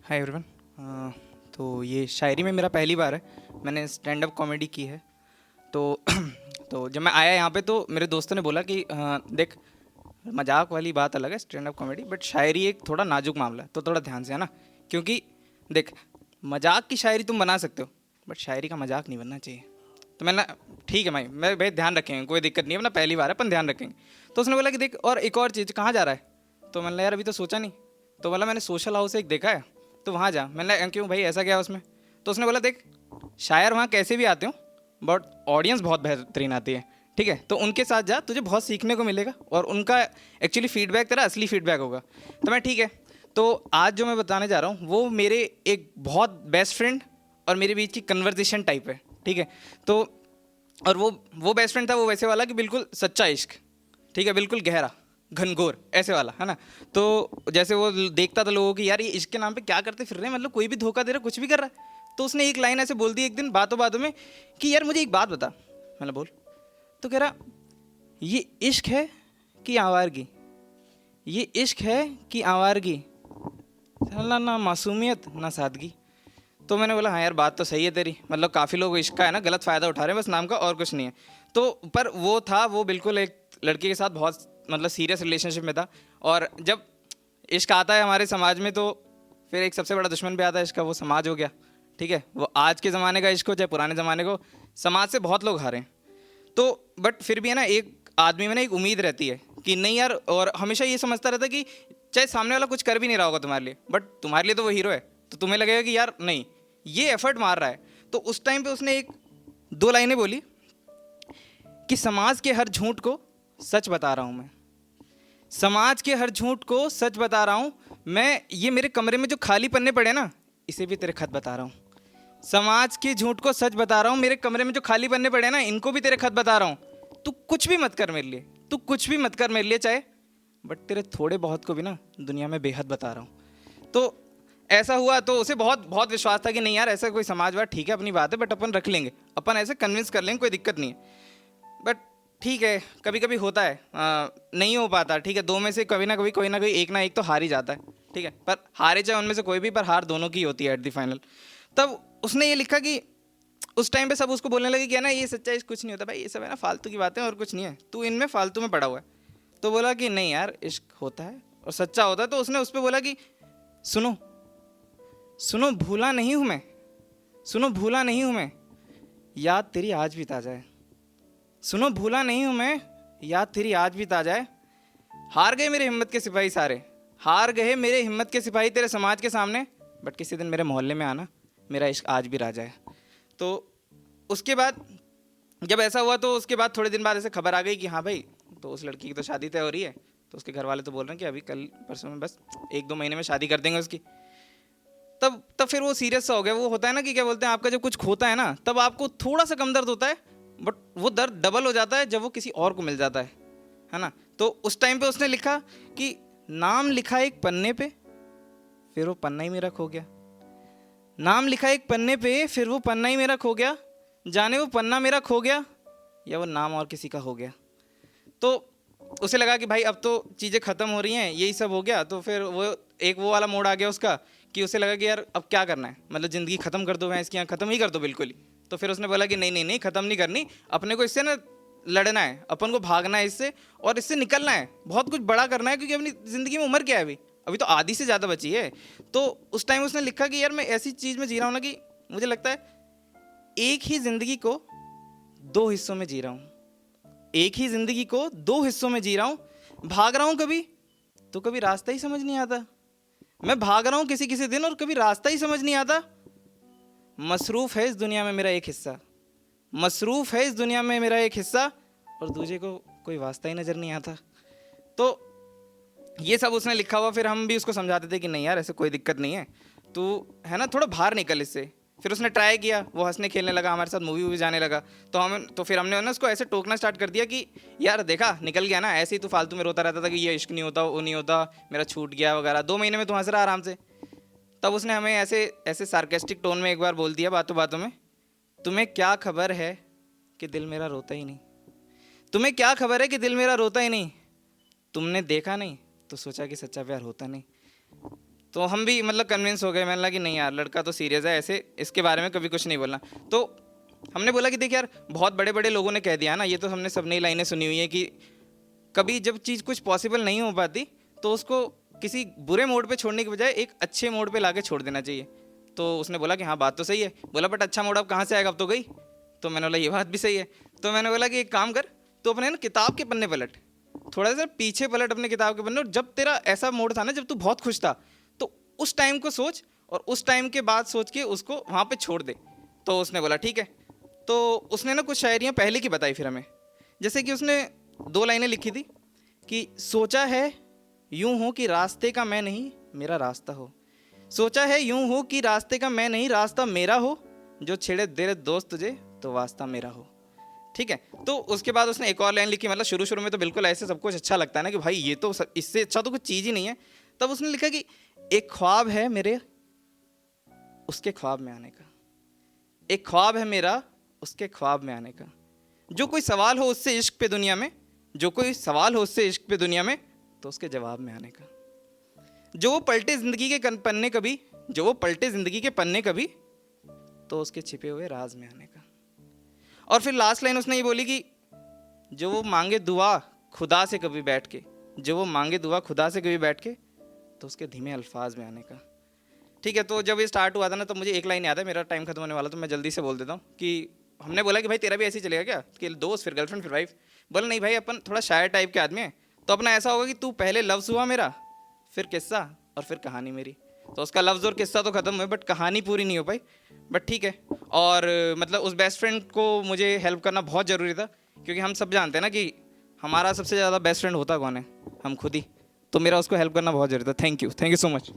Hi everyone. तो ये शायरी में मेरा पहली बार है, मैंने स्टैंड अप कॉमेडी की है। तो तो जब मैं आया यहाँ पे तो मेरे दोस्तों ने बोला कि देख, मजाक वाली बात अलग है, स्टैंड अप कॉमेडी, बट शायरी एक थोड़ा नाजुक मामला है, तो थोड़ा ध्यान से है ना। क्योंकि देख, मजाक की शायरी तुम बना सकते हो, बट शायरी का मजाक नहीं बनना चाहिए। तो मैंने, ठीक है भाई ध्यान रखेंगे, कोई दिक्कत नहीं है, अपना पहली बार है, अपन ध्यान रखेंगे। तो उसने बोला कि देख, और एक और चीज़, कहाँ जा रहा है? तो मैंने यार अभी तो सोचा नहीं। तो बोला मैंने सोशल हाउस एक देखा है, तो वहाँ जा। मैंने क्यों भाई, ऐसा क्या है उसमें? तो उसने बोला देख, शायर वहाँ कैसे भी आते हो, बट ऑडियंस बहुत बेहतरीन आती है, ठीक है? तो उनके साथ जा, तुझे बहुत सीखने को मिलेगा, और उनका एक्चुअली फीडबैक तेरा असली फीडबैक होगा। तो मैं ठीक है। तो आज जो मैं बताने जा रहा हूँ वो मेरे एक बहुत बेस्ट फ्रेंड और मेरे बीच की कन्वर्जेशन टाइप है, ठीक है? तो और वो बेस्ट फ्रेंड था, वो वैसे वाला कि बिल्कुल सच्चा इश्क, ठीक है, बिल्कुल गहरा घनघोर ऐसे वाला, है ना। तो जैसे वो देखता था लोगों की, यार ये इश्क के नाम पे क्या करते फिर रहे हैं, मतलब कोई भी धोखा दे रहा, कुछ भी कर रहा है। तो उसने एक लाइन ऐसे बोल दी एक दिन बातों बातों में कि यार मुझे एक बात बता। मैंने बोल। तो कह रहा, ये इश्क है कि आवारगी? ये इश्क है कि आवारगी? साला ना मासूमियत ना सादगी। तो मैंने बोला हाँ यार, बात तो सही है तेरी, मतलब काफ़ी लोग इश्क का है ना गलत फ़ायदा उठा रहे हैं बस नाम का, और कुछ नहीं है। तो पर वो था, वो बिल्कुल एक लड़की के साथ बहुत मतलब सीरियस रिलेशनशिप में था। और जब इश्क आता है हमारे समाज में तो फिर एक सबसे बड़ा दुश्मन भी आता है इसका, वो समाज हो गया, ठीक है? वो आज के ज़माने का इश्क हो चाहे पुराने ज़माने को, समाज से बहुत लोग हारे हैं। तो बट फिर भी है ना, एक आदमी में ना एक उम्मीद रहती है कि नहीं यार, और हमेशा ये समझता रहता है कि चाहे सामने वाला कुछ कर भी नहीं रहा होगा तुम्हारे लिए, बट तुम्हारे लिए तो वो हीरो है, तो तुम्हें लगेगा कि यार नहीं, ये एफर्ट मार रहा है। तो उस टाइम पे उसने एक दो लाइनें बोली कि समाज के हर झूठ को सच बता रहा हूँ मैं, समाज के हर झूठ को सच बता रहा हूँ मैं, ये मेरे कमरे में जो खाली पन्ने पड़े ना, इसे भी तेरे खत बता रहा हूँ। समाज के झूठ को सच बता रहा हूँ, मेरे कमरे में जो खाली पन्ने पड़े ना, इनको भी तेरे खत बता रहा हूँ। तू कुछ भी मत कर मेरे लिए, तू कुछ भी मत कर मेरे लिए चाहे, बट तेरे थोड़े बहुत को भी ना दुनिया में बेहद बता रहा हूँ। तो ऐसा हुआ, तो उसे बहुत बहुत विश्वास था कि नहीं यार ऐसा कोई समाजवाद ठीक है, अपनी बात है, बट अपन रख लेंगे, अपन ऐसे कन्विंस कर लेंगे, कोई दिक्कत नहीं है। बट ठीक है, कभी कभी होता है, नहीं हो पाता, ठीक है, दो में से कभी ना कभी कोई ना एक तो हार ही जाता है, ठीक है? पर हारे चाहे उनमें से कोई भी, पर हार दोनों की होती है एट द फाइनल। तब उसने ये लिखा कि उस टाइम पे सब उसको बोलने लगे कि है ना, ये सच्चा इश्क कुछ नहीं होता भाई, ये सब है ना फालतू की बातें और कुछ नहीं है, तू इनमें फालतू में पड़ा हुआ है। तो बोला कि नहीं यार, इश्क होता है और सच्चा होता है। तो उसने उस पर बोला कि सुनो सुनो भूला नहीं हूँ मैं, सुनो भूला नहीं हूँ मैं, याद तेरी आज भी ताजा है। सुनो भूला नहीं हूँ मैं, याद तेरी आज भी ताजा है। हार गए मेरे हिम्मत के सिपाही सारे, हार गए मेरे हिम्मत के सिपाही तेरे समाज के सामने, बट किसी दिन मेरे मोहल्ले में आना, मेरा इश्क आज भी राजा है। तो उसके बाद जब ऐसा हुआ तो उसके बाद थोड़े दिन बाद ऐसे खबर आ गई कि हाँ भाई, तो उस लड़की की तो शादी तय हो रही है। तो उसके घर वाले तो बोल रहे हैं कि अभी कल परसों में, बस एक दो महीने में शादी कर देंगे उसकी। तब फिर वो सीरियस सा हो गया। वो होता है ना कि क्या बोलते हैं, आपका जब कुछ खोता है ना, तब आपको थोड़ा सा कम दर्द होता है, बट वो दर्द डबल हो जाता है जब वो किसी और को मिल जाता है ना। तो उस टाइम पे उसने लिखा कि नाम लिखा एक पन्ने पे, फिर वो पन्ना ही मेरा खो गया। नाम लिखा एक पन्ने पे, फिर वो पन्ना ही मेरा खो गया। जाने वो पन्ना मेरा खो गया या वो नाम और किसी का हो गया। तो उसे लगा कि भाई अब तो चीज़ें ख़त्म हो रही हैं, यही सब हो गया। तो फिर वो वाला मोड़ आ गया उसका कि उसे लगा कि यार अब क्या करना है, मतलब ज़िंदगी ख़त्म कर दो, मैं इसकी यहाँ ख़त्म ही कर दो बिल्कुल ही। तो फिर उसने बोला कि नहीं नहीं नहीं, ख़त्म नहीं करनी, अपने को इससे ना लड़ना है, अपन को भागना है इससे, और इससे निकलना है, बहुत कुछ बड़ा करना है, क्योंकि अपनी ज़िंदगी में उम्र क्या है अभी, अभी तो आधी से ज़्यादा बची है। तो उस टाइम उसने लिखा कि यार मैं ऐसी चीज़ में जी रहा हूँ ना कि मुझे लगता है एक ही ज़िंदगी को दो हिस्सों में जी रहा हूँ, एक ही ज़िंदगी को दो हिस्सों में जी रहा हूँ। भाग रहा हूँ कभी तो कभी रास्ता ही समझ नहीं आता, मैं भाग रहा हूँ किसी किसी दिन और कभी रास्ता ही समझ नहीं आता। मसरूफ़ है इस दुनिया में मेरा एक हिस्सा, मसरूफ़ है इस दुनिया में मेरा एक हिस्सा, और दूसरे को कोई वास्ता ही नज़र नहीं आता। तो ये सब उसने लिखा हुआ। फिर हम भी उसको समझाते थे कि नहीं यार ऐसे कोई दिक्कत नहीं है, तू है ना थोड़ा बाहर निकल इससे। फिर उसने ट्राई किया, वो हंसने खेलने लगा, हमारे साथ मूवी वूवी जाने लगा। तो फिर हमने ना उसको ऐसे टोकना स्टार्ट कर दिया कि यार देखा निकल गया ना, ऐसे ही तू फालतू में रोता रहता था कि ये इश्क नहीं होता, वो नहीं होता, मेरा छूट गया वगैरह, 2 महीने में तू हंस रहा आराम से। तब उसने हमें ऐसे ऐसे सार्केस्टिक टोन में एक बार बोल दिया बातों बातों में, तुम्हें क्या खबर है कि दिल मेरा रोता ही नहीं, तुम्हें क्या खबर है कि दिल मेरा रोता ही नहीं, तुमने देखा नहीं तो सोचा कि सच्चा प्यार होता नहीं, तो हम भी मतलब कन्विंस हो गए। मैंने लगा कि नहीं यार, लड़का तो सीरियस है, ऐसे इसके बारे में कभी कुछ नहीं बोलना। तो हमने बोला कि देख यार, बहुत बड़े बड़े लोगों ने कह दिया ना, ये तो हमने सबने लाइनें सुनी हुई है कि कभी जब चीज़ कुछ पॉसिबल नहीं हो पाती तो उसको किसी बुरे मोड पे छोड़ने के बजाय एक अच्छे मोड पे लाके छोड़ देना चाहिए। तो उसने बोला कि हाँ बात तो सही है। बोला बट अच्छा मोड अब कहाँ से आएगा, अब तो गई। तो मैंने बोला ये बात भी सही है। तो मैंने बोला कि एक काम कर, तो अपने ना किताब के पन्ने पलट, थोड़ा सा पीछे पलट अपने किताब के पन्ने, और जब तेरा ऐसा मोड था ना जब तू बहुत खुश था, तो उस टाइम को सोच और उस टाइम के बाद सोच के उसको वहाँ पे छोड़ दे। तो उसने बोला ठीक है। तो उसने ना कुछ शायरियाँ पहले की बताई फिर हमें। जैसे कि उसने 2 लाइनें लिखी थी कि सोचा है यूं हो कि रास्ते का मैं नहीं मेरा रास्ता हो, सोचा है यूं हो कि रास्ते का मैं नहीं रास्ता मेरा हो, जो छेड़े तेरे दोस्त तुझे तो वास्ता मेरा हो। ठीक है। तो उसके बाद उसने एक और लाइन लिखी, मतलब शुरू शुरू में तो बिल्कुल ऐसे सब कुछ अच्छा लगता है ना कि भाई ये तो इससे अच्छा तो कुछ चीज़ ही नहीं है। तब उसने लिखा कि एक ख्वाब है मेरे उसके ख्वाब में आने का, एक ख्वाब है मेरा उसके ख्वाब में आने का, जो कोई सवाल हो उससे इश्क पे दुनिया में, जो कोई सवाल हो उससे इश्क पे दुनिया में, तो उसके जवाब में आने का, जो वो पलटे ज़िंदगी के पन्ने कभी, जो वो पलटे ज़िंदगी के पन्ने कभी, तो उसके छिपे हुए राज में आने का। और फिर लास्ट लाइन उसने ये बोली कि जो वो मांगे दुआ खुदा से कभी बैठ के, जो वो मांगे दुआ खुदा से कभी बैठ के, तो उसके धीमे अल्फाज में आने का। ठीक है। तो जब ये स्टार्ट हुआ था ना, तो मुझे एक लाइन याद है, मेरा टाइम खत्म होने वाला, तो मैं जल्दी से बोल देता हूँ कि हमने बोला कि भाई तेरा भी ऐसे ही चलेगा क्या, कि दोस्त फिर गर्लफ्रेंड फिर वाइफ। बोला नहीं भाई, अपन थोड़ा शायर टाइप के आदमी हैं, तो अपना ऐसा होगा कि तू पहले लफ्ज़ हुआ मेरा, फिर किस्सा, और फिर कहानी मेरी। तो उसका लफ्ज़ और किस्सा तो ख़त्म हुए, बट कहानी पूरी नहीं हो पाई, बट ठीक है। और मतलब उस बेस्ट फ्रेंड को मुझे हेल्प करना बहुत ज़रूरी था, क्योंकि हम सब जानते हैं ना कि हमारा सबसे ज़्यादा बेस्ट फ्रेंड होता कौन है, हम खुद ही। तो मेरा उसको हेल्प करना बहुत ज़रूरी था। Thank you so much.